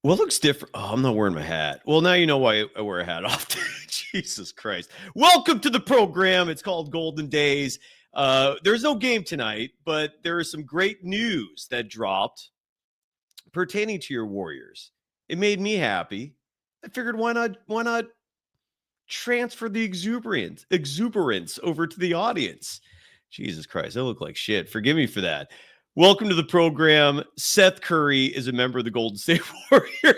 What looks different? Oh, I'm not wearing my hat. Well, now you know why I wear a hat often. Jesus Christ. Welcome to the program. It's called Golden Days. There's no game tonight, but there is some great news that dropped pertaining to your Warriors. It made me happy. I figured why not transfer the exuberance over to the audience. Jesus Christ, I look like shit. Forgive me for that. Welcome to the program. Seth Curry is a member of the Golden State Warriors.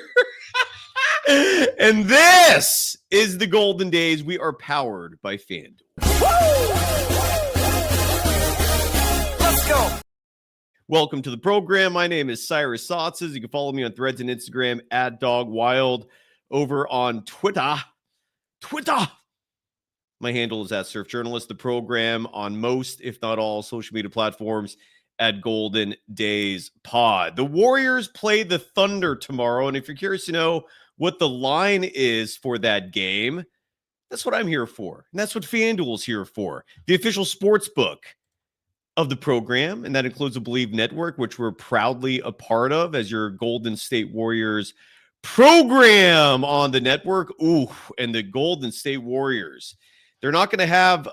And this is the Golden Days. We are powered by FanDuel. Let's go. Welcome to the program. My name is Cyrus Saatsaz. You can follow me on Threads and Instagram at DogWild. Over on Twitter. My handle is at Surf Journalist. The program on most, if not all, social media platforms at Golden Days Pod. The Warriors play the Thunder tomorrow, and if you're curious to know what the line is for that game, that's what I'm here for, and that's what FanDuel's here for, the official sports book of the program, and that includes the Believe Network, which we're proudly a part of as your Golden State Warriors program on the network. Ooh, and the Golden State Warriors, they're not going to have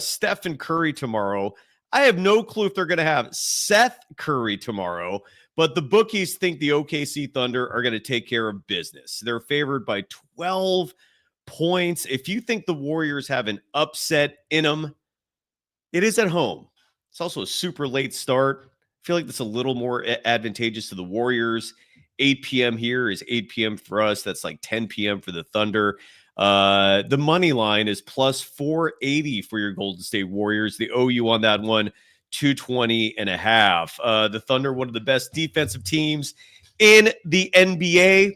Stephen Curry tomorrow. I have no clue if they're going to have Seth Curry tomorrow, but the bookies think the OKC Thunder are going to take care of business. They're favored by 12 points. If you think the Warriors have an upset in them, it is at home. It's also a super late start. I feel like that's a little more advantageous to the Warriors. 8 p.m. here is 8 p.m. for us. That's like 10 p.m. for the Thunder. The money line is plus 480 for your Golden State Warriors. The OU on that one, 220.5. The Thunder, one of the best defensive teams in the NBA.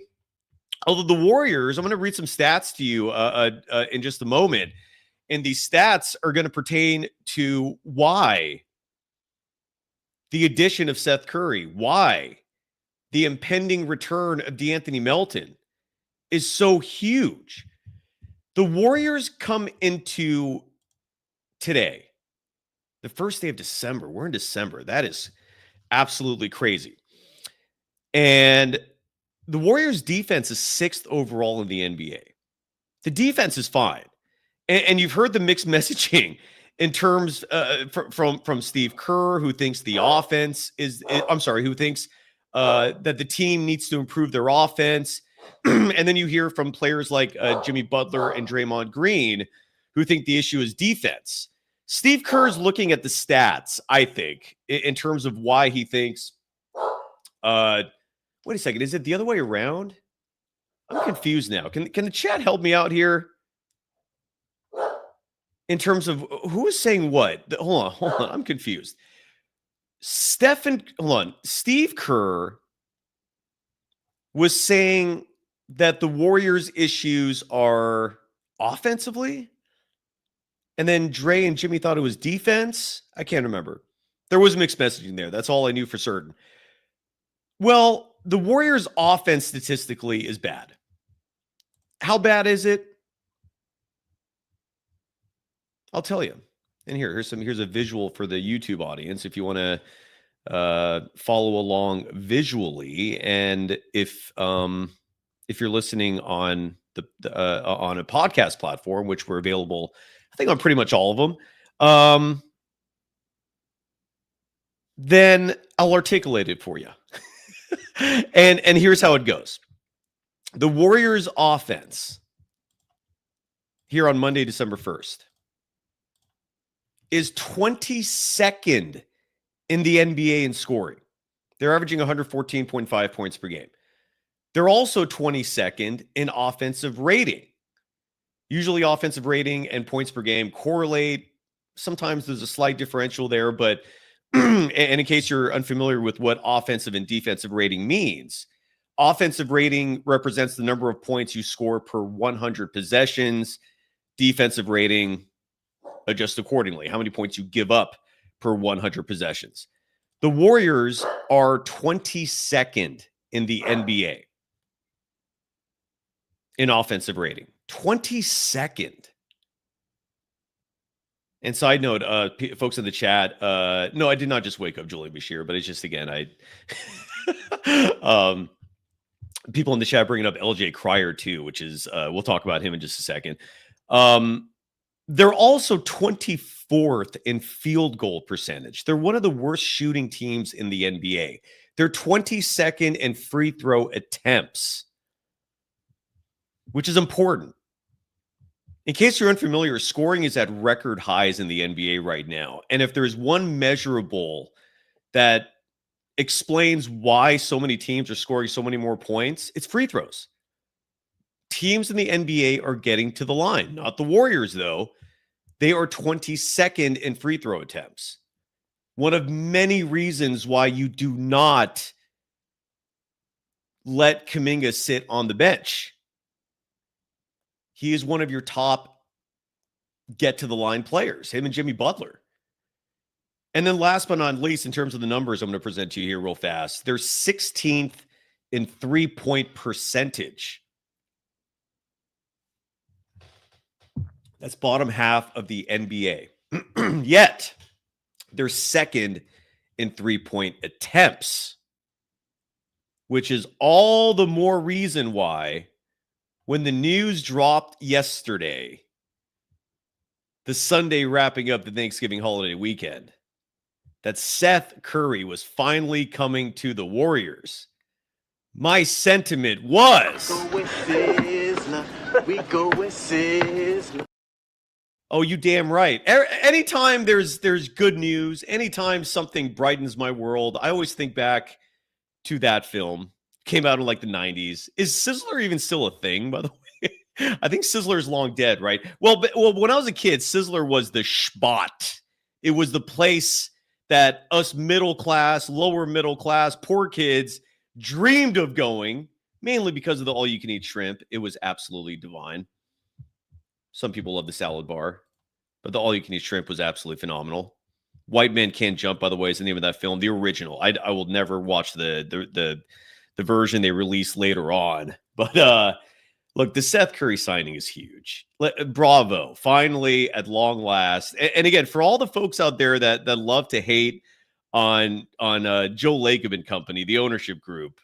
Although the Warriors, I'm going to read some stats to you in just a moment. And these stats are going to pertain to why the addition of Seth Curry, why the impending return of DeAnthony Melton is so huge. The Warriors come into today, the first day of December. We're in December. That is absolutely crazy. And the Warriors' defense is 6th overall in the NBA. The defense is fine. And you've heard the mixed messaging in terms from Steve Kerr, who thinks the offense who thinks that the team needs to improve their offense. And then you hear from players like Jimmy Butler and Draymond Green, who think the issue is defense. Steve Kerr's looking at the stats, I think, in terms of why he thinks, wait a second, is it the other way around? I'm confused now. Can the chat help me out here? In terms of who is saying what? Hold on. I'm confused. Steve Kerr was saying that the Warriors' issues are offensively, and then Dre and Jimmy thought it was defense. I can't remember. There was mixed messaging there. That's all I knew for certain. Well, the Warriors' offense statistically is bad. How bad is it? I'll tell you. And here's a visual for the YouTube audience if you want to follow along visually. And if you're listening on on a podcast platform, which we're available, I think on pretty much all of them, then I'll articulate it for you. and here's how it goes. The Warriors offense here on Monday, December 1st, is 22nd in the NBA in scoring. They're averaging 114.5 points per game. They're also 22nd in offensive rating. Usually offensive rating and points per game correlate. Sometimes there's a slight differential there, but and in case you're unfamiliar with what offensive and defensive rating means, offensive rating represents the number of points you score per 100 possessions. Defensive rating adjusts accordingly, how many points you give up per 100 possessions. The Warriors are 22nd in the NBA in offensive rating. 22nd. And side note, folks in the chat, no, I did not just wake up Julie Bashir, but it's just, again, People in the chat bringing up LJ Crier too, which is we'll talk about him in just a second. They're also 24th in field goal percentage. They're one of the worst shooting teams in the NBA. They're 22nd in free throw attempts, which is important. In case you're unfamiliar, scoring is at record highs in the NBA right now. And if there's one measurable that explains why so many teams are scoring so many more points, it's free throws. Teams in the NBA are getting to the line. Not the Warriors, though. They are 22nd in free throw attempts. One of many reasons why you do not let Kuminga sit on the bench. He is one of your top get-to-the-line players, him and Jimmy Butler. And then last but not least, in terms of the numbers I'm going to present to you here real fast, they're 16th in three-point percentage. That's bottom half of the NBA. Yet, they're second in three-point attempts, which is all the more reason why when the news dropped yesterday, the Sunday wrapping up the Thanksgiving holiday weekend, that Seth Curry was finally coming to the Warriors, my sentiment was, we go with Sizzler. Oh, you damn right. Anytime there's good news, anytime something brightens my world, I always think back to that film. Came out in like the 90s. Is Sizzler even still a thing, by the way? I think Sizzler's long dead, right? Well, when I was a kid, Sizzler was the spot. It was the place that us middle class, lower middle class, poor kids dreamed of going, mainly because of the all-you-can-eat shrimp. It was absolutely divine. Some people love the salad bar, but the all-you-can-eat shrimp was absolutely phenomenal. White Man Can't Jump, by the way, is the name of that film, the original. I will never watch the version they released later on. But look, the Seth Curry signing is huge. Bravo. Finally, at long last. And again, for all the folks out there that love to hate on Joe Lacob and company, the ownership group,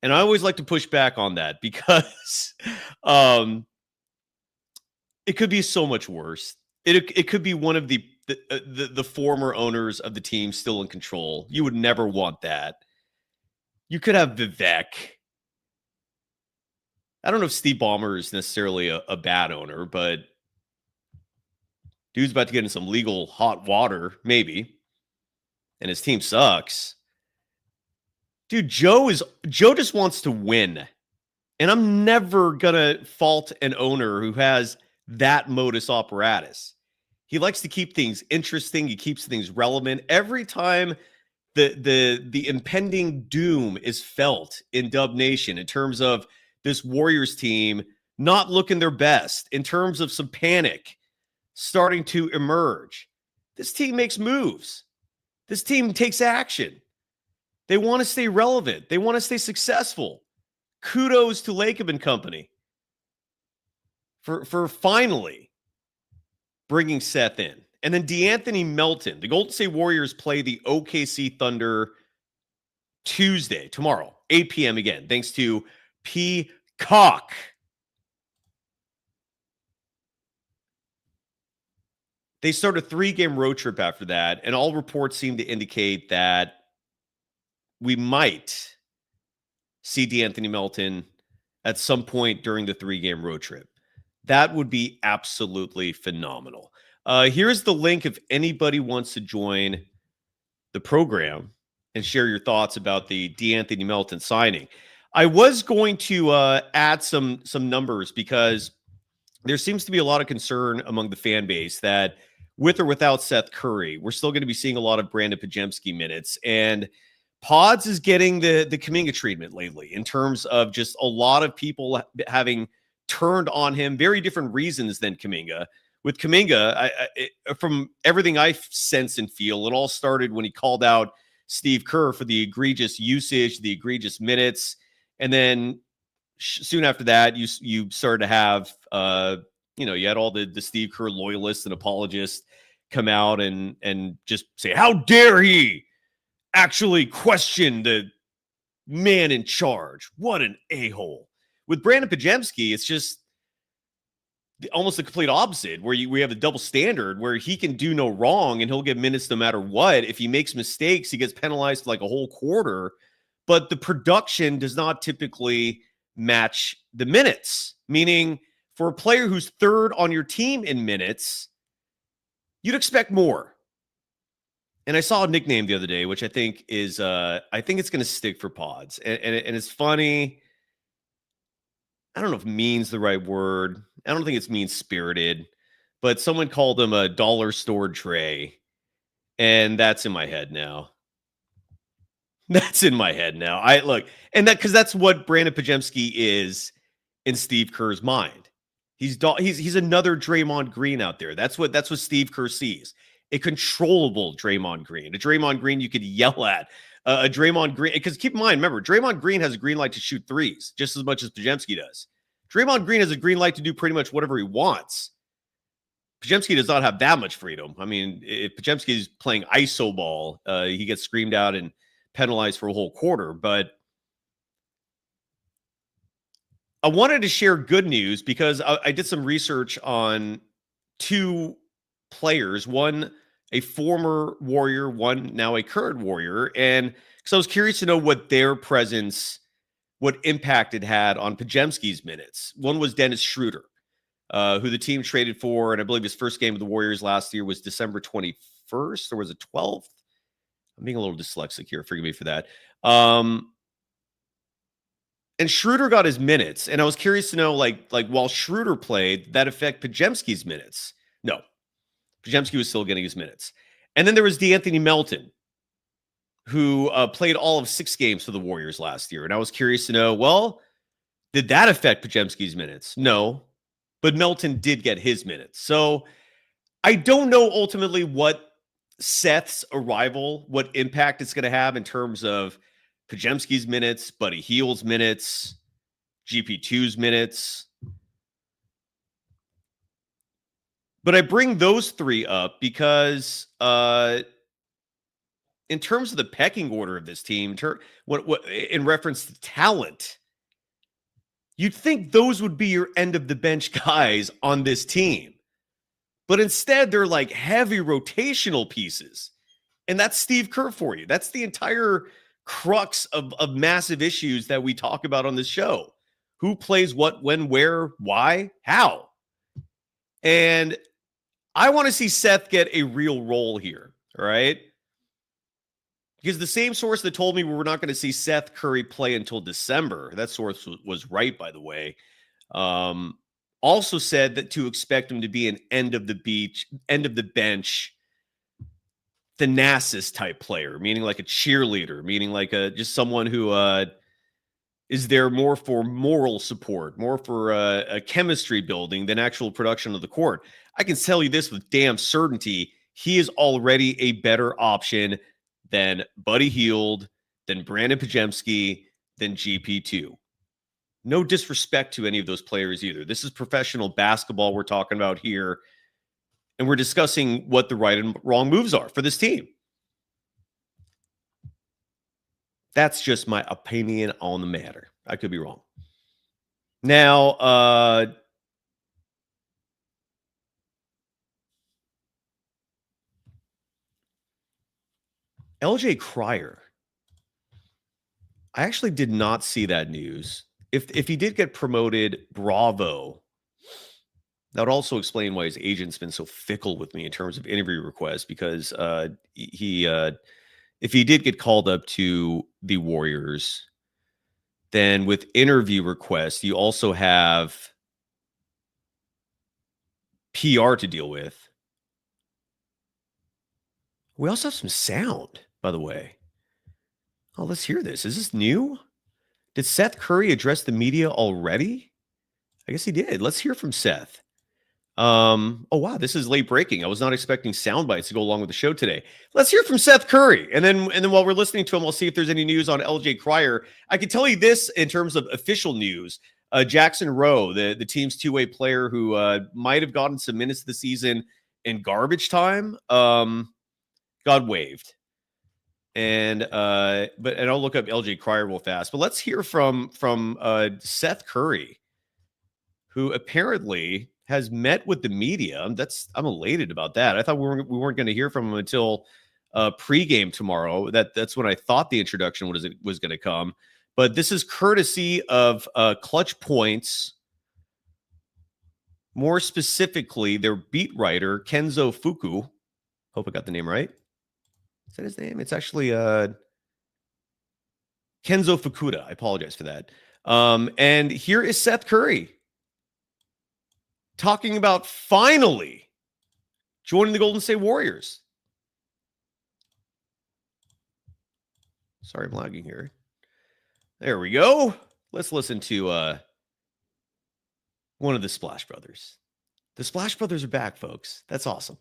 and I always like to push back on that because it could be so much worse. It could be one of the former owners of the team still in control. You would never want that. You could have Vivek. I don't know if Steve Ballmer is necessarily a bad owner, but dude's about to get in some legal hot water, maybe. And his team sucks. Dude, Joe just wants to win. And I'm never gonna fault an owner who has that modus operatus. He likes to keep things interesting. He keeps things relevant. Every time the impending doom is felt in Dub Nation in terms of this Warriors team not looking their best, in terms of some panic starting to emerge, this team makes moves. This team takes action. They want to stay relevant. They want to stay successful. Kudos to Lacob and company for finally bringing Seth in. And then DeAnthony Melton. The Golden State Warriors play the OKC Thunder Tuesday, tomorrow, 8 p.m. again, thanks to Peacock. They start a 3-game road trip after that, and all reports seem to indicate that we might see DeAnthony Melton at some point during the 3-game road trip. That would be absolutely phenomenal. Here's the link if anybody wants to join the program and share your thoughts about the DeAnthony Melton signing. I was going to add some numbers because there seems to be a lot of concern among the fan base that with or without Seth Curry, we're still going to be seeing a lot of Brandon Podziemski minutes. And Podz is getting the Kuminga treatment lately in terms of just a lot of people having turned on him, very different reasons than Kuminga. With Kuminga, from everything I sense and feel, it all started when he called out Steve Kerr for the egregious usage, the egregious minutes. And then soon after that, you started to have, you had all the Steve Kerr loyalists and apologists come out and just say, how dare he actually question the man in charge. What an a-hole. With Brandon Pajemski, it's just almost the complete opposite, where we have a double standard where he can do no wrong and he'll get minutes no matter what. If he makes mistakes, he gets penalized like a whole quarter. But the production does not typically match the minutes, meaning for a player who's third on your team in minutes, you'd expect more. And I saw a nickname the other day, which I think is, I think it's going to stick for Podz. And it's funny. I don't know if mean's the right word. I don't think it's mean-spirited, but someone called him a dollar store Dre. And that's in my head now. That's in my head now. Because that's what Brandon Pajemski is in Steve Kerr's mind. He's another Draymond Green out there. That's what Steve Kerr sees. A controllable Draymond Green, a Draymond Green you could yell at, a Draymond Green. Because keep in mind, remember, Draymond Green has a green light to shoot threes just as much as Pajemski does. Draymond Green has a green light to do pretty much whatever he wants. Pajemski does not have that much freedom. I mean, if Pajemski is playing iso ball, he gets screamed out and penalized for a whole quarter. But I wanted to share good news because I did some research on two players, one a former Warrior, one now a current Warrior. And because I was curious to know what their presence, what impact it had on Pajemski's minutes. One was Dennis Schroeder, who the team traded for, and I believe his first game with the Warriors last year was December 21st, or was it 12th? I'm being a little dyslexic here. Forgive me for that. And Schroeder got his minutes, and I was curious to know, like while Schroeder played, did that affect Pajemski's minutes? No. Pajemski was still getting his minutes. And then there was DeAnthony Melton, who played all of 6 games for the Warriors last year. And I was curious to know, well, did that affect Pajemski's minutes? No. But Melton did get his minutes. So I don't know ultimately what Seth's arrival, what impact it's going to have in terms of Pajemski's minutes, Buddy Hield's minutes, GP2's minutes. But I bring those 3 up because in terms of the pecking order of this team, in reference to talent, you'd think those would be your end of the bench guys on this team. But instead, they're like heavy rotational pieces. And that's Steve Kerr for you. That's the entire crux of massive issues that we talk about on this show. Who plays what, when, where, why, how? And I want to see Seth get a real role here, all right? Because the same source that told me we were not going to see Seth Curry play until December, that source was right, by the way, also said that to expect him to be an end of the bench, Thanasis type player, meaning like a cheerleader, meaning like just someone who is there more for moral support, more for a chemistry building than actual production of the court. I can tell you this with damn certainty. He is already a better option than Buddy Hield, than Brandon Pajemski, than GP2. No disrespect to any of those players either. This is professional basketball we're talking about here. And we're discussing what the right and wrong moves are for this team. That's just my opinion on the matter. I could be wrong. Now, LJ Crier. I actually did not see that news. If he did get promoted, bravo. That would also explain why his agent's been so fickle with me in terms of interview requests, because if he did get called up to the Warriors, then with interview requests, you also have PR to deal with. We also have some sound, by the way. Oh, let's hear this. Is this new? Did Seth Curry address the media already? I guess he did. Let's hear from Seth. Oh, wow. This is late breaking. I was not expecting sound bites to go along with the show today. Let's hear from Seth Curry. And then while we're listening to him, we'll see if there's any news on LJ Crier. I can tell you this in terms of official news. Jackson Rowe, the team's two-way player who might have gotten some minutes this season in garbage time, got waived. And I'll look up LJ Crier real fast. But let's hear from Seth Curry, who apparently has met with the media. I'm elated about that. I thought we weren't going to hear from him until pregame tomorrow. That's when I thought the introduction was going to come. But this is courtesy of Clutch Points. More specifically, their beat writer, Kenzo Fuku. Hope I got the name right. Is that his name? It's actually Kenzo Fukuda. I apologize for that. And here is Seth Curry talking about finally joining the Golden State Warriors. Sorry, I'm lagging here. There we go. Let's listen to one of the Splash Brothers. The Splash Brothers are back, folks. That's awesome.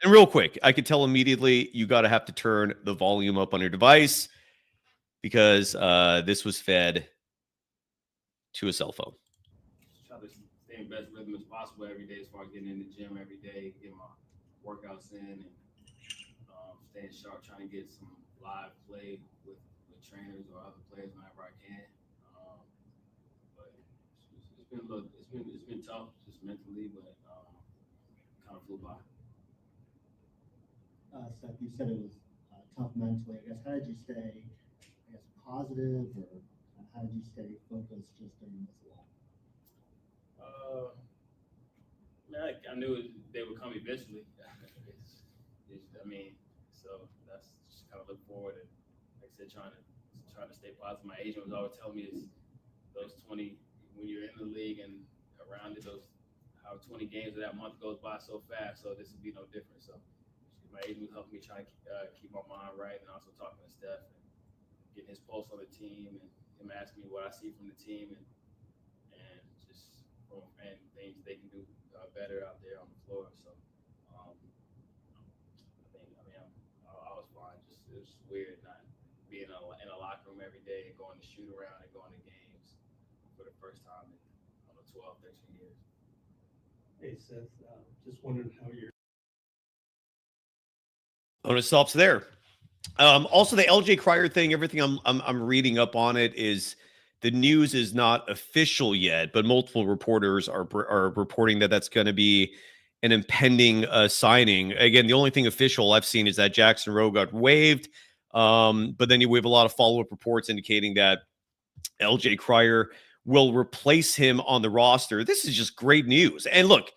And real quick, I could tell immediately you got to have to turn the volume up on your device because this was fed to a cell phone. Try to stay in best rhythm as possible every day as far as getting in the gym every day, getting my workouts in, and staying sharp, trying to get some live play with trainers or other players whenever I can. But it's been tough just mentally, but kind of flew by. Seth, you said it was tough mentally. I guess how did you stay, positive, or how did you stay focused just during this lull? I knew they would come eventually. So that's just kind of look forward and, like I said, trying to stay positive. My agent was always telling me is those 20 when you're in the league and around it, how 20 games of that month goes by so fast. So this would be no different. So my agent was helping me try to keep my mind right, and also talking to Steph and getting his pulse on the team and him asking me what I see from the team and just and things they can do better out there on the floor. So I was fine. Just it was weird not being in a locker room every day and going to shoot around and going to games for the first time in 12, 13 years. Hey Seth, just wondering how you're. Oh, it stops there. Also, the LJ Crier thing, everything I'm reading up on it is the news is not official yet, but multiple reporters are reporting that that's going to be an impending signing. Again, the only thing official I've seen is that Jackson Rowe got waived, but then we have a lot of follow-up reports indicating that LJ Crier will replace him on the roster. This is just great news. And look,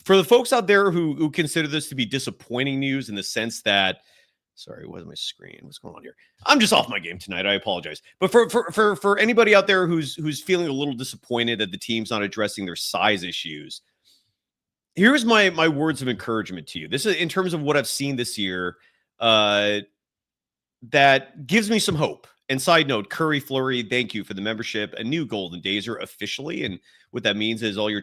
for the folks out there who consider this to be disappointing news in the sense that, sorry, where's my screen? What's going on here? I'm just off my game tonight. I apologize. But for anybody out there who's feeling a little disappointed that the team's not addressing their size issues, here's my words of encouragement to you. This is in terms of what I've seen this year that gives me some hope. And side note, Curry Flurry, thank you for the membership. A new Golden Dazer officially. And what that means is all your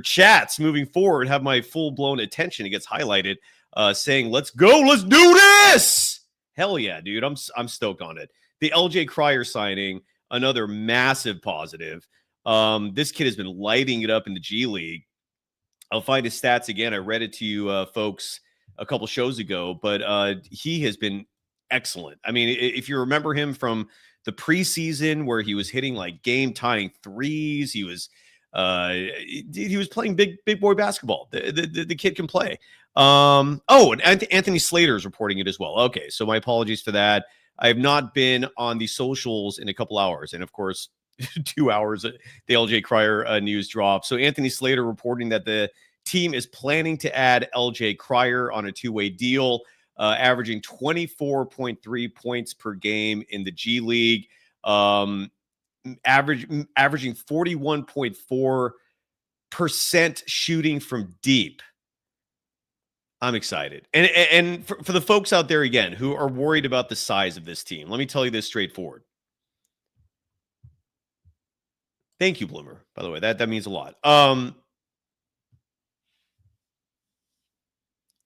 chats moving forward have my full-blown attention. It gets highlighted saying, let's go, let's do this. Hell yeah, dude. I'm stoked on it. The LJ Crier signing, another massive positive. This kid has been lighting it up in the G League. I'll find his stats again. I read it to you folks a couple shows ago, but he has been excellent. I mean, if you remember him from the preseason where he was hitting like game-tying threes, he was playing big boy basketball. The kid can play. And Anthony Slater is reporting it as well. Okay, so my apologies for that. I have not been on the socials in a couple hours, and of course, 2 hours the LJ Crier news dropped. So Anthony Slater reporting that the team is planning to add LJ Crier on a two-way deal, averaging 24.3 points per game in the G League. Averaging 41.4% shooting from deep. I'm excited. And for the folks out there, again, who are worried about the size of this team, let me tell you this straightforward. Thank you, Bloomer, by the way. That means a lot.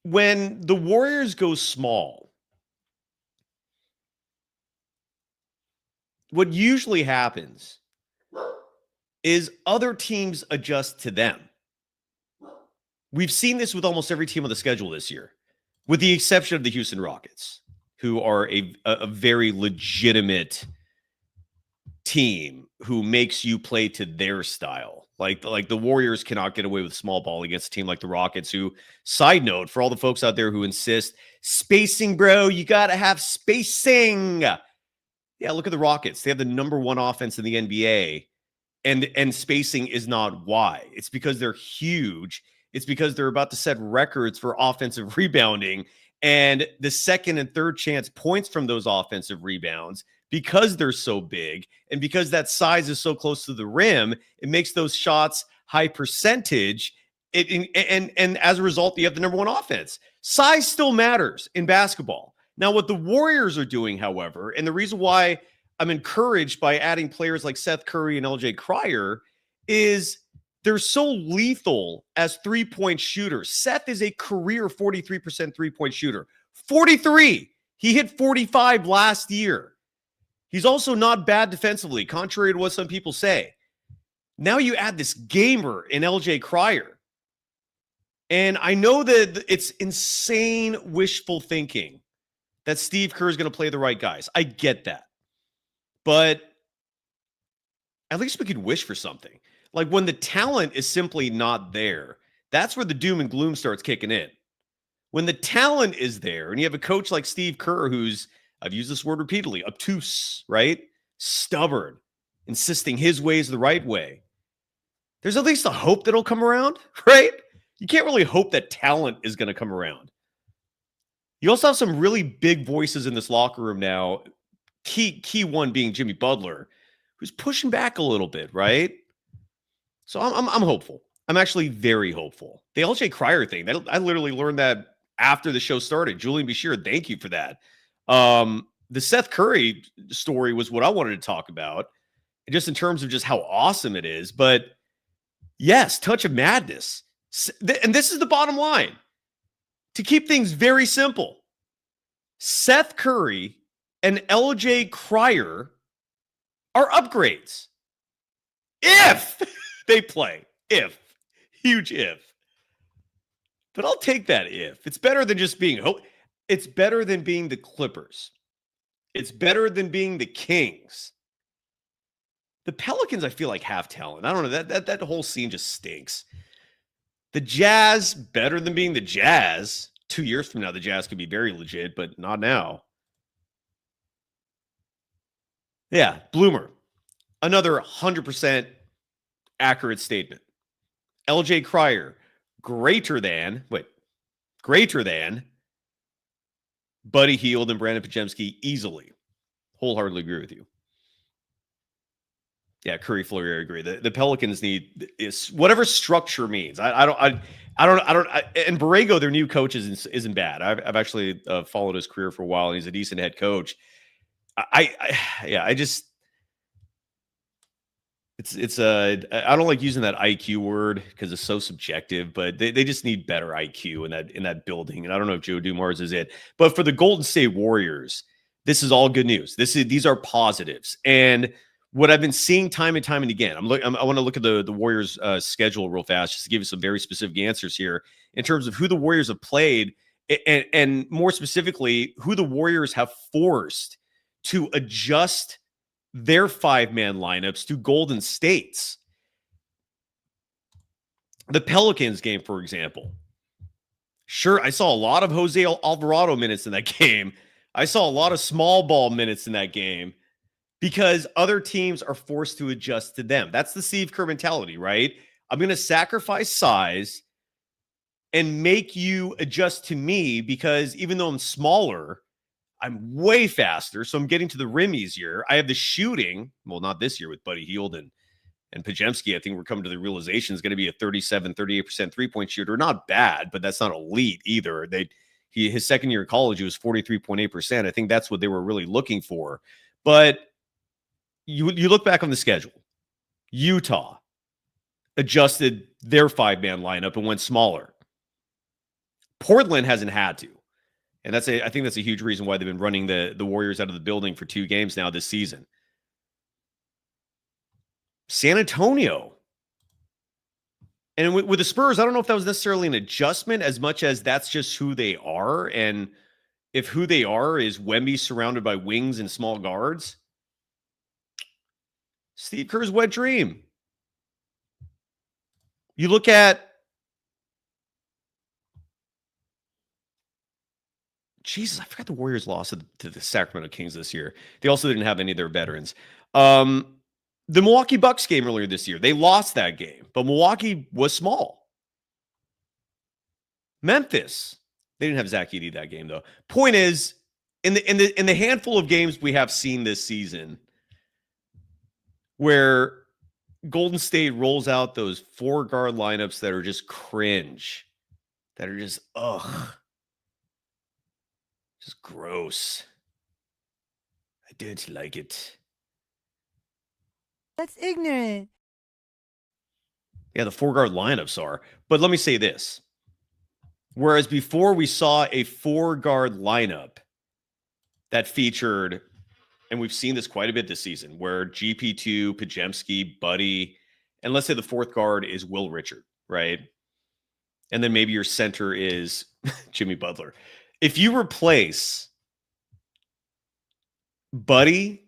When the Warriors go small, what usually happens is other teams adjust to them. We've seen this with almost every team on the schedule this year. with the exception of the Houston Rockets, who are a very legitimate team who makes you play to their style. Like the Warriors cannot get away with small ball against a team like the Rockets, who, side note, for all the folks out there who insist, spacing, bro, you got to have spacing. Yeah, look at the Rockets. They have the number 1 offense in the NBA, and spacing is not why. It's because they're huge. It's because they're about to set records for offensive rebounding, and the second and third chance points from those offensive rebounds, because they're so big and because that size is so close to the rim, it makes those shots high percentage. And as a result, you have the number 1 offense. Size still matters in basketball. Now, what the Warriors are doing, however, and the reason why I'm encouraged by adding players like Seth Curry and LJ Crier, is they're so lethal as three-point shooters. Seth is a career 43% three-point shooter. 43. He hit 45 last year. He's also not bad defensively, contrary to what some people say. Now you add this gamer in LJ Crier. And I know that it's insane wishful thinking that Steve Kerr is going to play the right guys. I get that. But at least we could wish for something. Like, when the talent is simply not there, that's where the doom and gloom starts kicking in. When the talent is there and you have a coach like Steve Kerr, who's, I've used this word repeatedly, obtuse, right? Stubborn, insisting his way is the right way. There's at least a hope that it'll come around, right? You can't really hope that talent is going to come around. You also have some really big voices in this locker room now. Key one being Jimmy Butler, who's pushing back a little bit, right? So I'm hopeful. I'm actually very hopeful. The LJ Crier thing, I literally learned that after the show started. Julian Bashir, thank you for that. The Seth Curry story was what I wanted to talk about, just in terms of just how awesome it is. But yes, touch of madness. And this is the bottom line. To keep things very simple, Seth Curry and LJ Crier are upgrades. If they play. If. Huge if. But I'll take that if. It's better than just being it's better than being the Clippers. It's better than being the Kings. The Pelicans, I feel like, have talent. I don't know. That whole scene just stinks. The Jazz, better than being the Jazz. 2 years from now, the Jazz could be very legit, but not now. Yeah, Bloomer. Another 100% accurate statement. LJ Crier, greater than Buddy Hield and Brandon Podziemski easily. Wholeheartedly agree with you. Yeah, Curry, Fleury, I agree. The Pelicans need is whatever structure means. I don't. And Borrego, their new coach, isn't bad. I've actually followed his career for a while, and he's a decent head coach. I don't like using that IQ word because it's so subjective, but they just need better IQ in that building. And I don't know if Joe Dumars is it, but for the Golden State Warriors, this is all good news. These are positives. And what I've been seeing time and time and again, I want to look at the Warriors schedule real fast, just to give you some very specific answers here in terms of who the Warriors have played, and more specifically, who the Warriors have forced to adjust their 5-man lineups to Golden State's. The Pelicans game, for example. Sure, I saw a lot of Jose Alvarado minutes in that game. I saw a lot of small ball minutes in that game because other teams are forced to adjust to them. That's the Steve Kerr mentality, right? I'm going to sacrifice size and make you adjust to me because even though I'm smaller, I'm way faster, so I'm getting to the rim easier. I have the shooting. Well, not this year with Buddy Hield and Podziemski. I think we're coming to the realization is going to be a 38% three-point shooter. Not bad, but that's not elite either. His second year of college, he was 43.8%. I think that's what they were really looking for. But you look back on the schedule. Utah adjusted their 5-man lineup and went smaller. Portland hasn't had to. And I think that's a huge reason why they've been running the Warriors out of the building for 2 games now this season. San Antonio And with the Spurs, I don't know if that was necessarily an adjustment as much as that's just who they are. And if who they are is Wemby surrounded by wings and small guards, Steve Kerr's wet dream. You look at Jesus, I forgot the Warriors lost to the Sacramento Kings this year. They also didn't have any of their veterans. The Milwaukee Bucks game earlier this year, they lost that game, but Milwaukee was small. Memphis, they didn't have Zach Edey that game though. Point is, in the handful of games we have seen this season, where Golden State rolls out those 4-guard lineups that are just cringe, that are just just gross. I don't like it. That's ignorant. Yeah, the 4-guard lineups are. But let me say this. Whereas before we saw a 4-guard lineup that featured, and we've seen this quite a bit this season, where GP2, Podziemski, Buddy, and let's say the 4th guard is Will Richard, right? And then maybe your center is Jimmy Butler. If you replace Buddy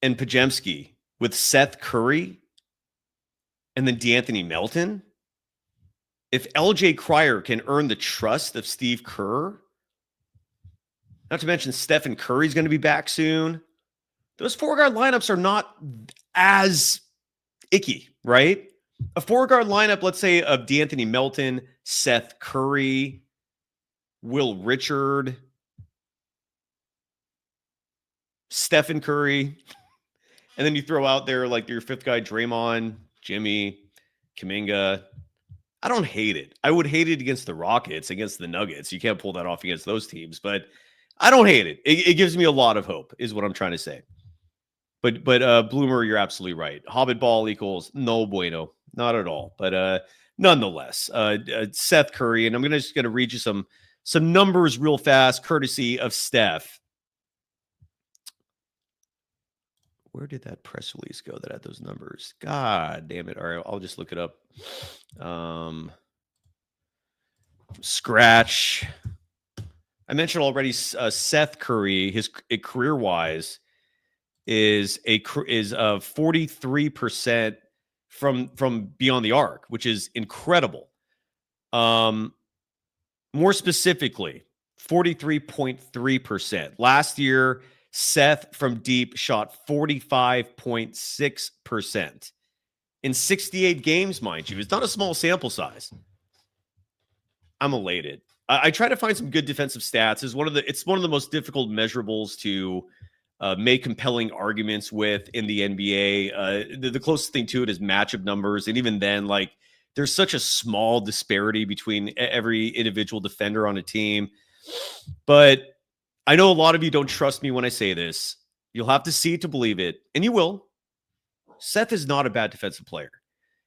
and Podziemski with Seth Curry and then DeAnthony Melton, if LJ Crier can earn the trust of Steve Kerr, not to mention Stephen Curry's going to be back soon, those 4-guard lineups are not as icky, right? A 4-guard lineup, let's say, of DeAnthony Melton, Seth Curry, Will Richard, Stephen Curry, and then you throw out there like your 5th guy, Draymond, Jimmy, Kuminga. I don't hate it. I would hate it against the Rockets, against the Nuggets. You can't pull that off against those teams, but I don't hate it. It gives me a lot of hope, is what I'm trying to say. But Bloomer, you're absolutely right. Hobbit ball equals no bueno, not at all. But nonetheless, Seth Curry, and I'm just going to read you some numbers real fast, courtesy of Steph. Where did that press release go that had those numbers? God damn it. All right, I'll just look it up. Scratch. I mentioned already Seth Curry, his career-wise, is 43% from beyond the arc, which is incredible. More specifically, 43.3%. Last year, Seth from deep shot 45.6% in 68 games, mind you. It's not a small sample size. I'm elated. I try to find some good defensive stats. It's one of the most difficult measurables to make compelling arguments with in the NBA. The closest thing to it is matchup numbers, and even then, like, there's such a small disparity between every individual defender on a team. But I know a lot of you don't trust me when I say this. You'll have to see it to believe it, and you will. Seth is not a bad defensive player.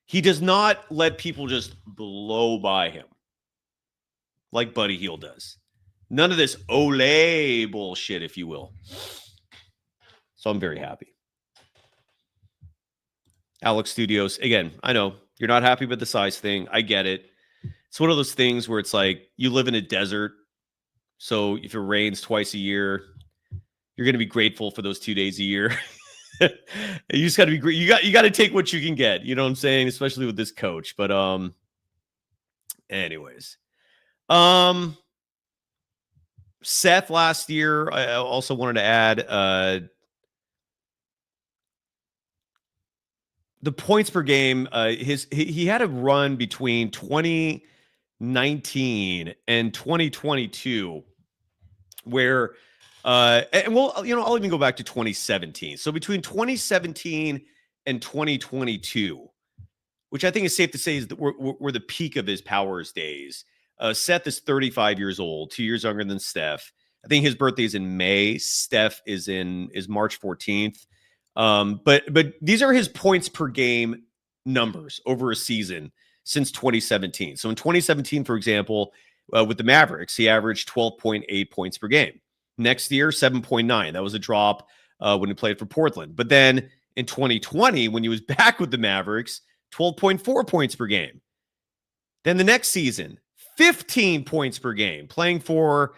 He does not let people just blow by him like Buddy Hield does. None of this ole bullshit, if you will. So I'm very happy. Alex Studios, again, I know you're not happy with the size thing. I get it. It's one of those things where it's like you live in a desert. So if it rains twice a year, you're going to be grateful for those 2 days a year. You just got to be great. You got to take what you can get. You know what I'm saying? Especially with this coach. But anyways. Seth last year, I also wanted to add the points per game. He had a run between 2019 and 2022 where and well, I'll even go back to 2017. So between 2017 and 2022, which I think is safe to say is that we're the peak of his powers days. Seth is 35 years old, 2 years younger than Steph. I think his birthday is in May. Steph is March 14th. But these are his points per game numbers over a season since 2017. So in 2017, for example, with the Mavericks, he averaged 12.8 points per game. Next year, 7.9. That was a drop when he played for Portland. But then in 2020, when he was back with the Mavericks, 12.4 points per game. Then the next season, 15 points per game, playing for,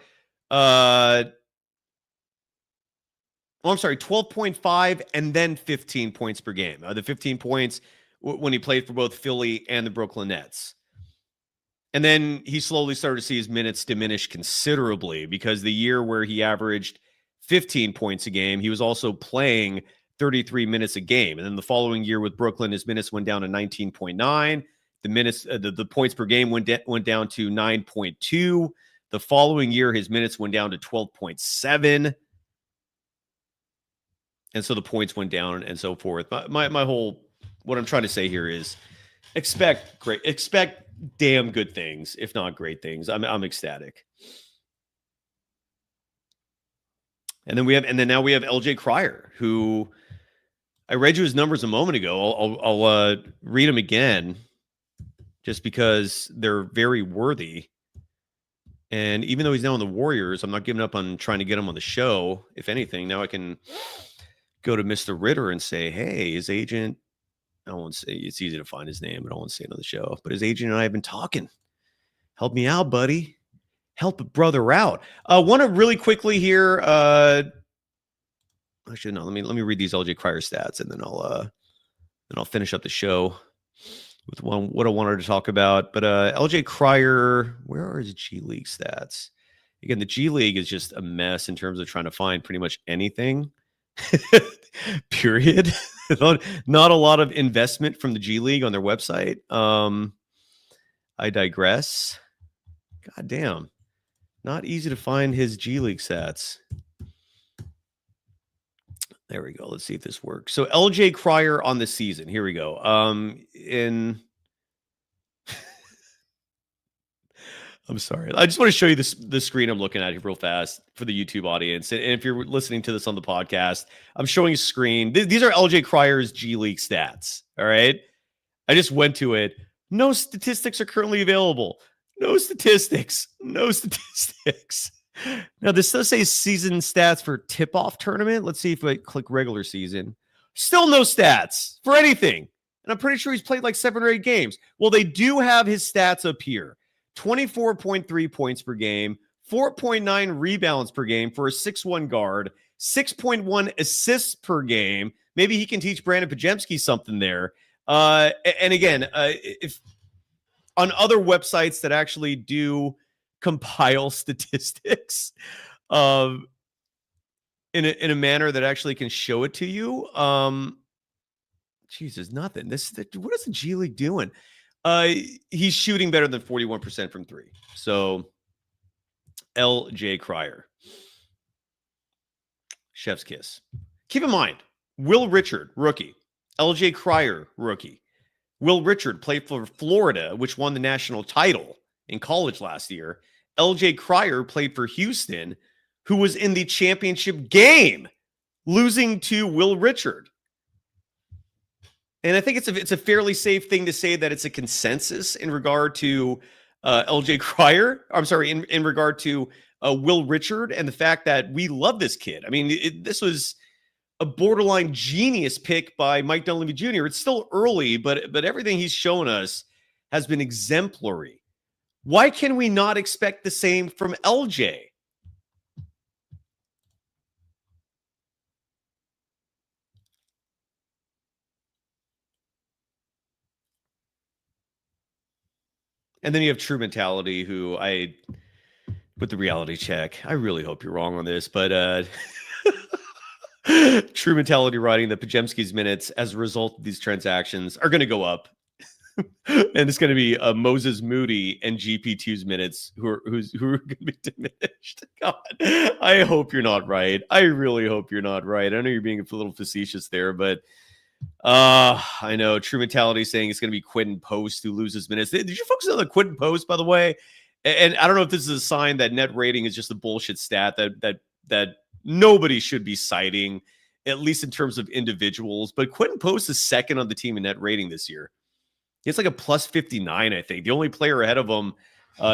12.5 and then 15 points per game. The 15 points when he played for both Philly and the Brooklyn Nets. And then he slowly started to see his minutes diminish considerably because the year where he averaged 15 points a game, he was also playing 33 minutes a game. And then the following year with Brooklyn, his minutes went down to 19.9. The minutes, the points per game went down to 9.2. The following year, his minutes went down to 12.7. And so the points went down and so forth. My whole, what I'm trying to say here is expect damn good things, if not great things. I'm ecstatic. And then now we have LJ Crier, who I read you his numbers a moment ago. I'll read them again just because they're very worthy. And even though he's now in the Warriors, I'm not giving up on trying to get him on the show. If anything, now I can go to Mr. Ritter and say, hey, his agent, I won't say, it's easy to find his name, but I won't say it on the show. But his agent and I have been talking. Help me out, buddy. Help a brother out. I want to really quickly here. Actually, no. Let me read these LJ Crier stats, and then I'll finish up the show with what I wanted to talk about. But LJ Crier, where are his G League stats? Again, the G League is just a mess in terms of trying to find pretty much anything. Period. Not a lot of investment from the G League on their website. I digress. God damn. Not easy to find his G League stats. There we go. Let's see if this works. So LJ Crier on the season. Here we go. I'm sorry. I just want to show you the screen I'm looking at here real fast for the YouTube audience. And if you're listening to this on the podcast, I'm showing a screen. These are LJ Crier's G League stats. All right. I just went to it. No statistics are currently available. No statistics. No statistics. Now, this does say season stats for tip-off tournament. Let's see if I click regular season. Still no stats for anything. And I'm pretty sure he's played like 7 or 8 games. Well, they do have his stats up here. 24.3 points per game, 4.9 rebounds per game for a 6'1 guard, 6.1 assists per game. Maybe he can teach Brandon Podziemski something there. And again, if on other websites that actually do compile statistics in a manner that actually can show it to you, Jesus, nothing. What is the G League doing? He's shooting better than 41% from 3. So LJ Crier. Chef's kiss. Keep in mind, Will Richard, rookie. LJ Crier, rookie. Will Richard played for Florida, which won the national title in college last year. LJ Crier played for Houston, who was in the championship game, losing to Will Richard. And I think it's a fairly safe thing to say that it's a consensus in regard to LJ Crier. I'm sorry, in regard to Will Richard and the fact that we love this kid. I mean, this was a borderline genius pick by Mike Dunleavy Jr. It's still early, but everything he's shown us has been exemplary. Why can we not expect the same from LJ? And then you have True Mentality, who with the reality check, I really hope you're wrong on this, but True Mentality writing that Podziemski's minutes as a result of these transactions are going to go up. And it's going to be Moses Moody and GP2's minutes who are going to be diminished. God, I hope you're not right. I really hope you're not right. I know you're being a little facetious there, but I know True Mentality saying it's going to be Quentin Post who loses minutes. Did you focus on the Quentin Post, by the way? And I don't know if this is a sign that net rating is just a bullshit stat that nobody should be citing, at least in terms of individuals. But Quentin Post is second on the team in net rating this year. It's like a plus 59, I think. The only player ahead of him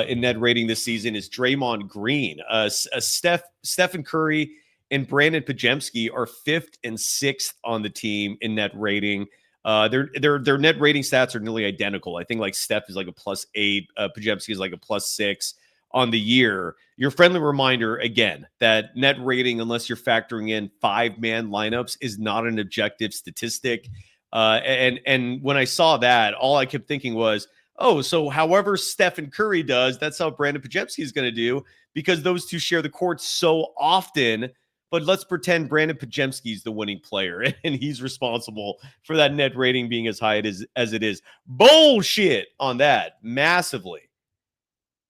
in net rating this season is Draymond Green. Stephen Curry and Brandon Podziemski are 5th and 6th on the team in net rating. Their net rating stats are nearly identical. I think like Steph is like a +8, Podziemski is like a +6 on the year. Your friendly reminder again that net rating, unless you're factoring in 5-man lineups, is not an objective statistic. And when I saw that, all I kept thinking was, oh, so however Stephen Curry does, that's how Brandon Podziemski is going to do, because those two share the court so often. But let's pretend Brandon Podziemski is the winning player, and he's responsible for that net rating being as high as it is. Bullshit on that, massively.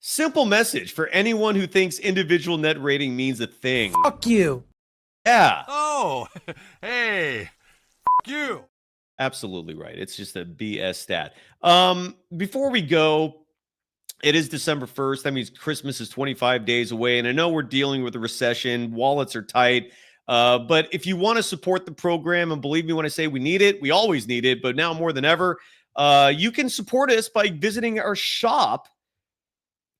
Simple message for anyone who thinks individual net rating means a thing. Fuck you. Yeah. Oh, hey, fuck you. Absolutely right. It's just a BS stat. Before we go, it is December 1st. That means Christmas is 25 days away. And I know we're dealing with a recession. Wallets are tight. But if you want to support the program, and believe me when I say we need it, we always need it, but now more than ever, you can support us by visiting our shop.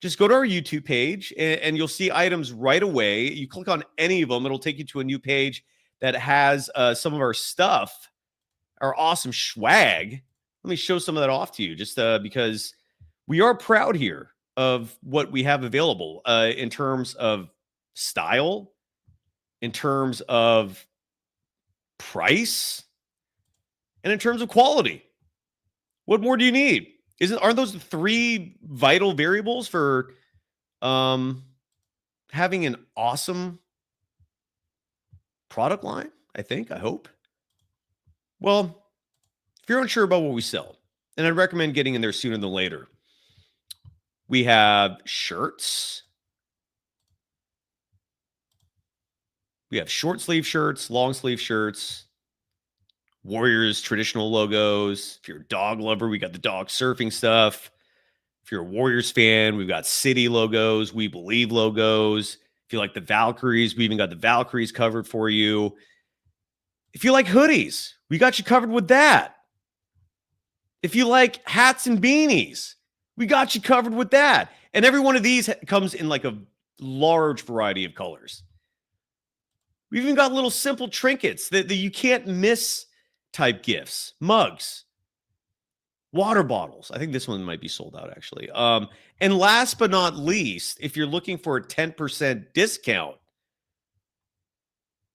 Just go to our YouTube page and you'll see items right away. You click on any of them, it'll take you to a new page that has some of our stuff, our awesome swag. Let me show some of that off to you, just because we are proud here of what we have available in terms of style, in terms of price, and in terms of quality. What more do you need? Aren't those the 3 vital variables for having an awesome product line? I hope. Well, if you're unsure about what we sell, and I'd recommend getting in there sooner than later, we have shirts. We have short sleeve shirts, long sleeve shirts, Warriors traditional logos. If you're a dog lover, we got the dog surfing stuff. If you're a Warriors fan, we've got City logos, We Believe logos. If you like the Valkyries, we even got the Valkyries covered for you. If you like hoodies, we got you covered with that. If you like hats and beanies, we got you covered with that. And every one of these comes in like a large variety of colors. We've even got little simple trinkets that you can't miss type gifts, mugs, water bottles. I think this one might be sold out actually. And last but not least, if you're looking for a 10% discount,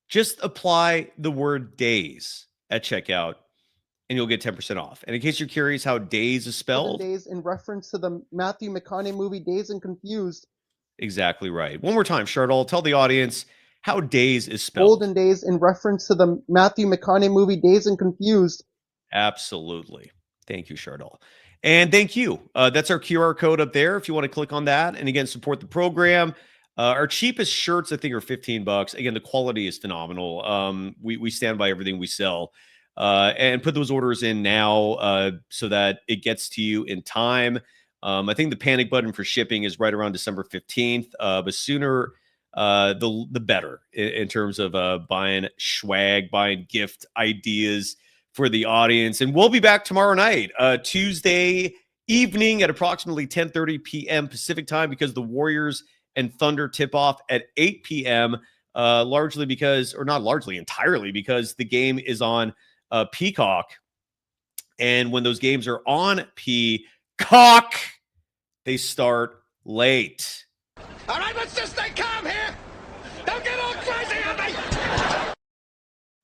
just apply the word days at checkout and you'll get 10% off. And in case you're curious how days is spelled, Days in reference to the Matthew McConaughey movie Dazed and Confused. Exactly right. One more time, Shardol, tell the audience how days is spelled. Golden Days in reference to the Matthew McConaughey movie Dazed and Confused. Absolutely. Thank you, Shardol. And thank you. That's our QR code up there if you want to click on that. And again, support the program. Our cheapest shirts, I think, are $15. Again, the quality is phenomenal. We stand by everything we sell. And put those orders in now so that it gets to you in time. I think the panic button for shipping is right around December 15th. But sooner, the better in terms of buying swag, buying gift ideas for the audience. And we'll be back tomorrow night, Tuesday evening at approximately 10:30 p.m. Pacific time, because the Warriors and Thunder tip off at 8 p.m. Largely because, or not largely, entirely because the game is on Peacock. And when those games are on Peacock, they start late. All right, let's just stay calm here. Don't get all crazy on me.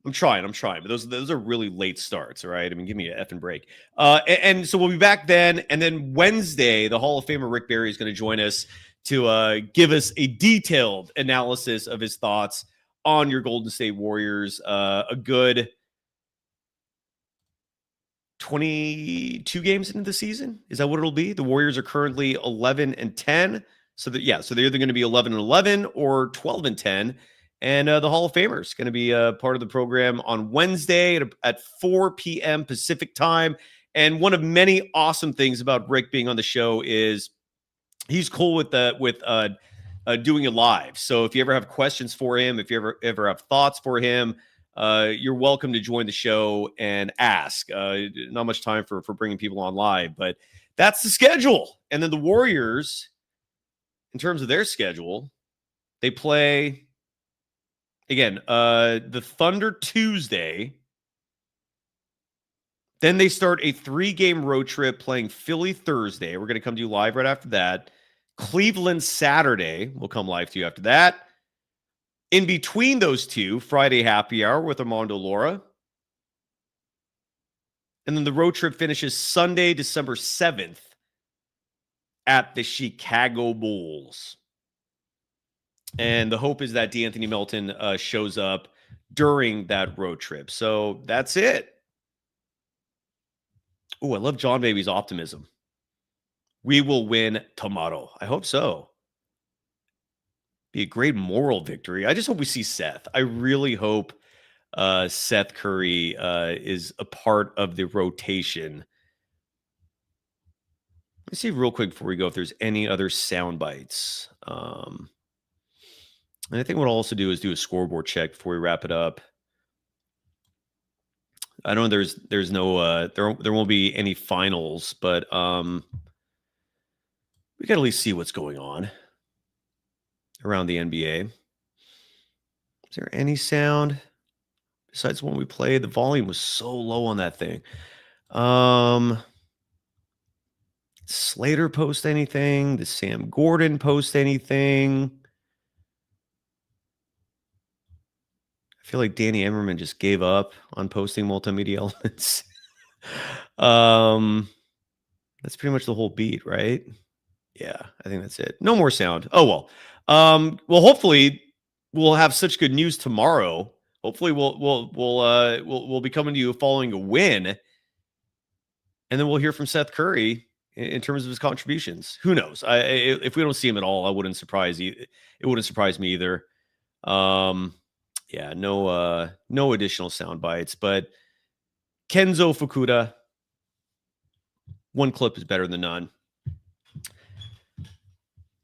I'm trying, but those are really late starts, all right? I mean, give me an effing break. And so we'll be back then, and then Wednesday, the Hall of Famer Rick Barry is going to join us to give us a detailed analysis of his thoughts on your Golden State Warriors. A good 22 games into the season. Is that what it'll be? The Warriors are currently 11-10. So they're either going to be 11-11 or 12-10. And the Hall of Famer is going to be part of the program on Wednesday at 4 p.m. Pacific time. And one of many awesome things about Rick being on the show is he's cool with doing it live. So if you ever have questions for him, if you ever have thoughts for him, you're welcome to join the show and ask. Not much time for bringing people on live, but that's the schedule. And then the Warriors, in terms of their schedule, they play again the Thunder Tuesday, Then they start a 3-game road trip playing Philly Thursday. We're going to come to you live right after that. Cleveland Saturday. We'll come live to you after that. In between those two, Friday happy hour with Armando Laura. And then the road trip finishes Sunday, December 7th at the Chicago Bulls. And the hope is that DeAnthony Melton shows up during that road trip. So that's it. Oh, I love John Baby's optimism. We will win tomorrow. I hope so. Be a great moral victory. I just hope we see Seth. I really hope Seth Curry is a part of the rotation. Let's see real quick before we go if there's any other sound bites. And I think what I'll also do is do a scoreboard check before we wrap it up. I know there's no there won't be any finals, but we got to at least see what's going on around the NBA. Is there any sound besides when we played? The volume was so low on that thing. Slater post anything? Did Sam Gordon post anything? I feel like Danny Emmerman just gave up on posting multimedia elements. That's pretty much the whole beat, right? Yeah, I think that's it. No more sound. Oh, well. Well, hopefully we'll have such good news tomorrow. Hopefully we'll be coming to you following a win. And then we'll hear from Seth Curry in terms of his contributions. Who knows? If we don't see him at all, it wouldn't surprise me either. Yeah, no additional sound bites, but Kenzo Fukuda, one clip is better than none.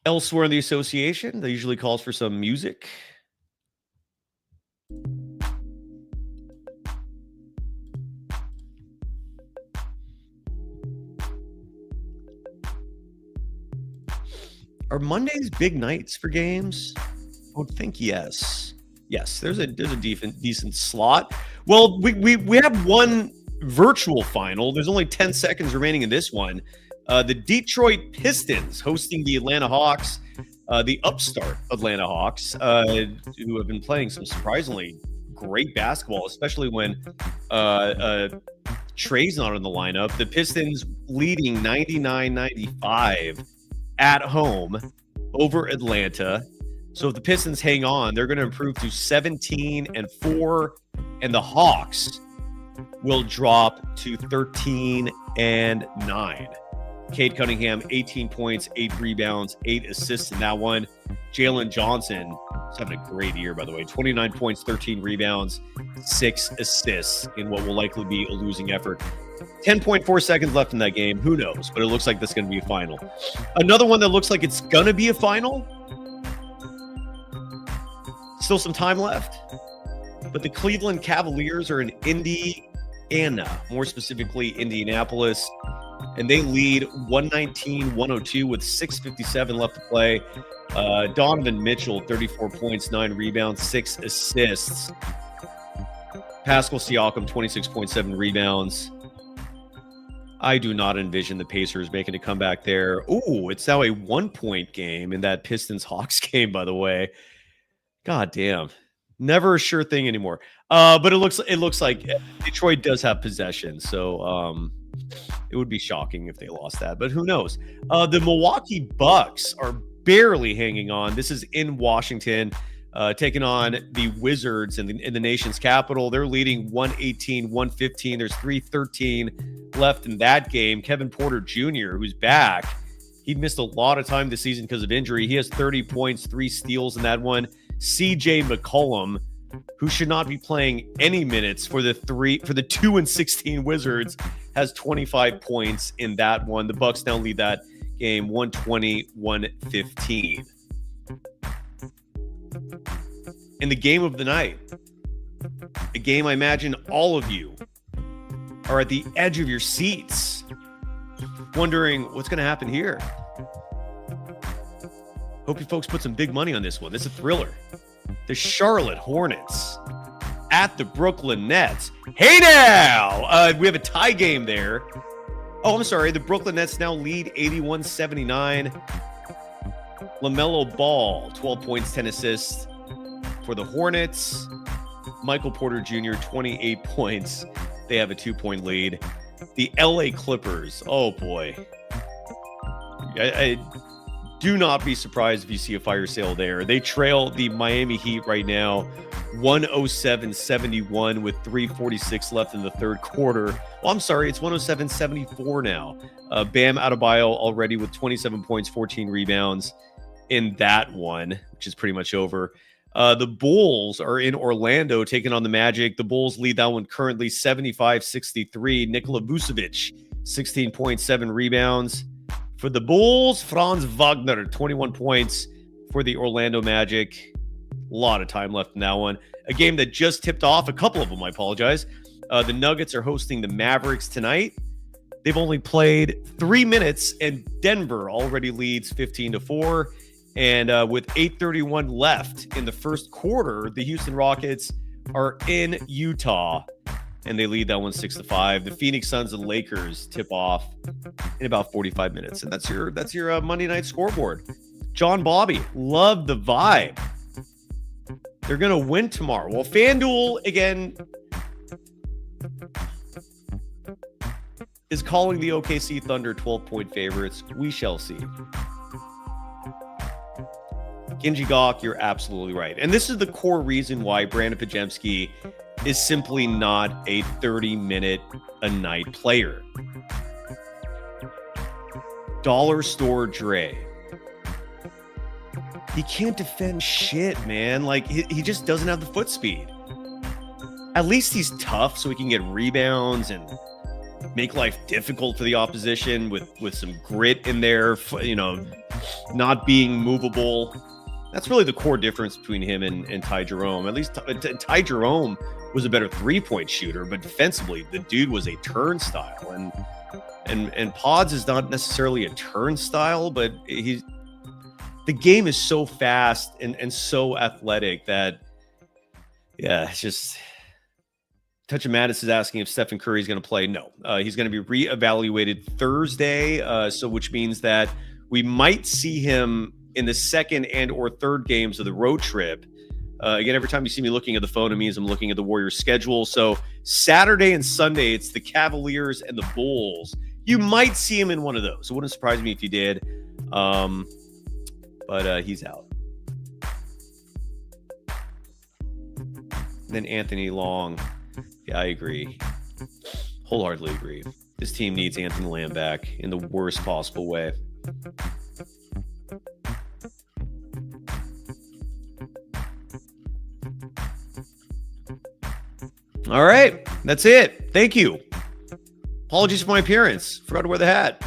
Elsewhere in the association, they usually calls for some music. Are Mondays big nights for games? I would think yes. Yes, there's a decent slot. Well, we have one virtual final. There's only 10 seconds remaining in this one. The Detroit Pistons hosting the Atlanta Hawks, the upstart Atlanta Hawks, who have been playing some surprisingly great basketball, especially when Trey's not in the lineup. The Pistons leading 99-95 at home over Atlanta. So if the Pistons hang on, they're going to improve to 17-4, and the Hawks will drop to 13-9. Cade Cunningham, 18 points, 8 rebounds, 8 assists in that one. Jalen Johnson is having a great year, by the way. 29 points, 13 rebounds, 6 assists in what will likely be a losing effort. 10.4 seconds left in that game. Who knows? But it looks like this is going to be a final. Another one that looks like it's going to be a final. Still some time left. But the Cleveland Cavaliers are in Indiana, more specifically Indianapolis. And they lead 119-102 with 6:57 left to play. Donovan Mitchell, 34 points, 9 rebounds, 6 assists. Pascal Siakam, 26.7 rebounds. I do not envision the Pacers making a comeback there. Ooh, it's now a 1-point game in that Pistons-Hawks game, by the way. God damn. Never a sure thing anymore. But it looks like Detroit does have possession, so it would be shocking if they lost that, but who knows? The Milwaukee Bucks are barely hanging on. This is in Washington, taking on the Wizards in the nation's capital. They're leading 118-115. There's 3:13 left in that game. Kevin Porter Jr., who's back, he missed a lot of time this season because of injury. He has 30 points, 3 steals in that one. CJ McCollum, who should not be playing any minutes for the 2-16 Wizards, has 25 points in that one. The Bucks now lead that game 120-115. In the game of the night, a game I imagine all of you are at the edge of your seats, wondering what's going to happen here. Hope you folks put some big money on this one. This is a thriller. The Charlotte Hornets at the Brooklyn Nets. Hey now! We have a tie game there. Oh, I'm sorry. The Brooklyn Nets now lead 81-79. LaMelo Ball, 12 points, 10 assists for the Hornets. Michael Porter Jr., 28 points. They have a 2-point lead. The LA Clippers. Oh, boy. I do not be surprised if you see a fire sale there. They trail the Miami Heat right now, 107-71 with 3:46 left in the third quarter. Well, I'm sorry, it's 107-74 now. Bam Adebayo already with 27 points, 14 rebounds in that one, which is pretty much over. The Bulls are in Orlando taking on the Magic. The Bulls lead that one currently 75-63. Nikola Vucevic, 16.7 rebounds. For the Bulls, Franz Wagner, 21 points for the Orlando Magic. A lot of time left in that one. A game that just tipped off, a couple of them, I apologize. The Nuggets are hosting the Mavericks tonight. They've only played 3 minutes, and Denver already leads 15-4. And with 8:31 left in the first quarter, the Houston Rockets are in Utah, and they lead that one 6-5. The Phoenix Suns and Lakers tip off in about 45 minutes, and that's your Monday night scoreboard. John Bobby, love the vibe. They're gonna win tomorrow. Well, FanDuel again is calling the OKC Thunder 12-point favorites. We shall see. Genji Gok, you're absolutely right. And this is the core reason why Brandon Pajemski is simply not a 30-minute-a-night player. Dollar Store Dre. He can't defend shit, man. Like, he just doesn't have the foot speed. At least he's tough so he can get rebounds and make life difficult for the opposition with some grit in there, you know, not being movable. That's really the core difference between him and Ty Jerome. At least Ty Jerome was a better three-point shooter, but defensively, the dude was a turnstile. And Podz is not necessarily a turnstile, but the game is so fast and so athletic that, yeah, it's just... Touch of Madness is asking if Stephen Curry is going to play. No, he's going to be reevaluated Thursday, which means that we might see him in the second and or third games of the road trip. Again, every time you see me looking at the phone, it means I'm looking at the Warriors schedule. So Saturday and Sunday, it's the Cavaliers and the Bulls. You might see him in one of those. It wouldn't surprise me if you did. But he's out. And then Anthony Long. Yeah, I agree. Wholeheartedly agree. This team needs Anthony Lamb back in the worst possible way. All right, that's it. Thank you. Apologies for my appearance. Forgot to wear the hat.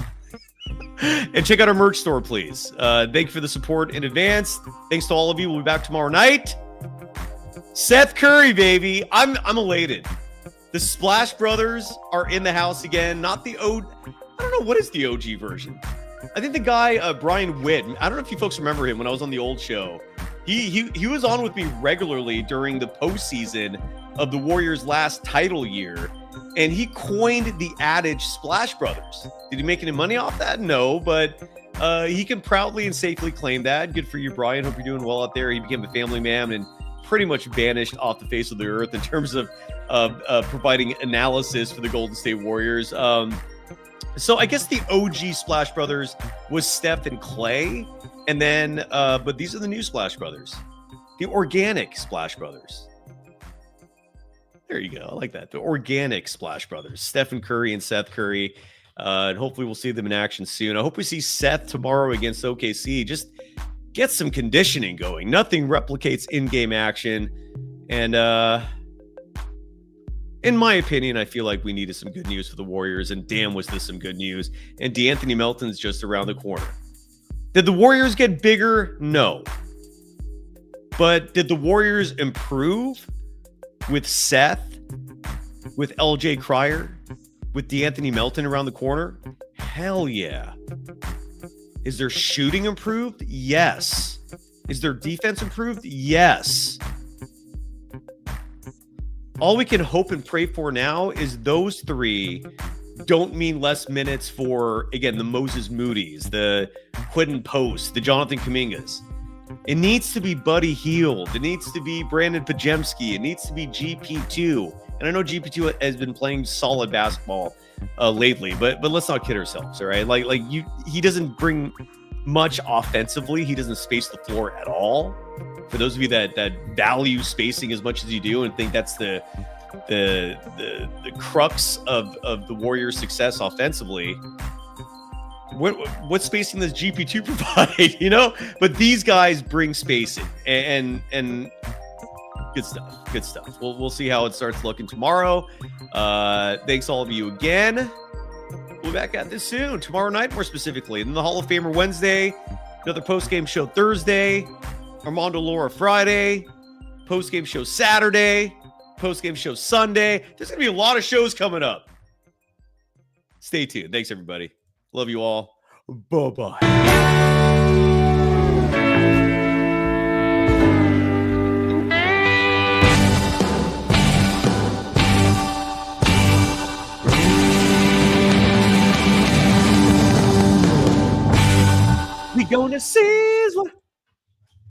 And check out our merch store, please. Thank you for the support in advance. Thanks to all of you. We'll be back tomorrow night. Seth Curry, baby. I'm elated. The Splash Brothers are in the house again. Not the OG. I don't know. What is the OG version? I think the guy, Brian Witt. I don't know if you folks remember him when I was on the old show. He was on with me regularly during the postseason of the Warriors' last title year. And he coined the adage Splash Brothers. Did he make any money off that? No, but he can proudly and safely claim that. Good for you, Brian. Hope you're doing well out there. He became a family man and pretty much vanished off the face of the earth in terms of providing analysis for the Golden State Warriors. So I guess the OG Splash Brothers was Steph and Clay. And then, but these are the new Splash Brothers. The organic Splash Brothers. There you go. I like that. The organic Splash Brothers. Stephen Curry and Seth Curry. And hopefully we'll see them in action soon. I hope we see Seth tomorrow against OKC. Just get some conditioning going. Nothing replicates in-game action. And in my opinion, I feel like we needed some good news for the Warriors. And damn, was this some good news. And DeAnthony Melton's just around the corner. Did the Warriors get bigger? No. But did the Warriors improve with Seth, with LJ Crier, with DeAnthony Melton around the corner? Hell yeah. Is their shooting improved? Yes. Is their defense improved? Yes. all we can hope and pray for now is those three don't mean less minutes for, again, the Moses Moody's, the Quentin Post, the Jonathan Kumingas. It needs to be Buddy Hield. It needs to be Brandon Pajemski. It needs to be GP2. And I know GP2 has been playing solid basketball lately, but let's not kid ourselves, all right? He doesn't bring much offensively. He doesn't space the floor at all. For those of you that value spacing as much as you do and think that's the crux of the Warriors' success offensively, what spacing does GP2 provide? You know, but these guys bring spacing and good stuff. We'll see how it starts looking tomorrow. Thanks all of you again. We'll be back at this soon, tomorrow night more specifically. And then the Hall of Famer Wednesday, another post-game show Thursday, Armando Laura Friday, post-game show Saturday, post-game show Sunday. There's going to be a lot of shows coming up. Stay tuned. Thanks, everybody. Love you all. Bye-bye. We gonna seize what